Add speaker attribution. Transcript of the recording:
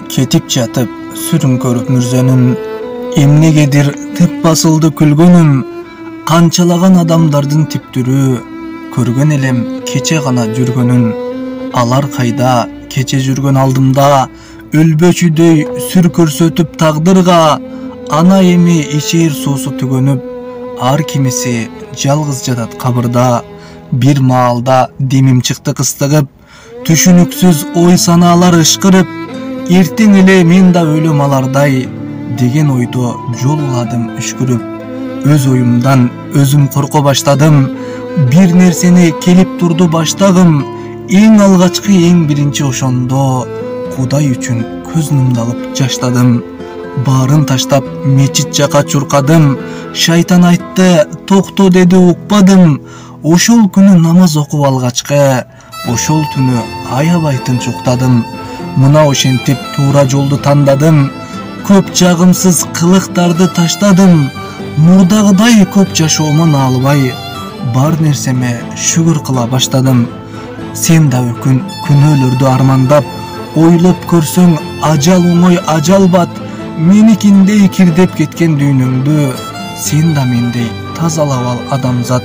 Speaker 1: Ketip жатып сүрүн көрүп мүрзөнүм, эмнегедир тып басылды күлгөнүм. Канчалаган адамдардын типтүрү, көргөн элем кече гана жүргөнүн. Алар кайда кече жүргөн алдымда, өлбөчүдөй сүр көрсөтүп тагдырга. Ана эми ичер суусу түгөнүп, ар кимиси жалгыз жатат кабырда. Бир маалда демим чыкты кыстыгып, түшүнүксүз ой санаалар ышкырып. Эртең эле мен да өлөм алардай, деген ойдо жол уладым үшкүрүп. Өз оюмдан өзүм корко баштадым, бир нерсени келип турду баштагым. Эң алгачкы эң биринчи ошондо, Кудай үчүн көз нымдалып жаштадым. Баарын таштап мечит жака чуркадым, шайтан айтты токто деди укпадым. Ошол күнү намаз окуп алгачкы, ошол түнү аябай тынч уктадым. Мына ошентип туура жолду тандадым, көп жагымсыз кылыктарды таштадым. Мурдагыдай көп жашоомун албай, бар нерсеме шүгүр кыла баштадым. Сен да өкүн күнөөлөрдү армандап, ойлоп көрсөң ажал оңой ажалбат. Меникиндей кирдеп кеткен дүйнөңдү, сен да мендей тазалап ал адамзат.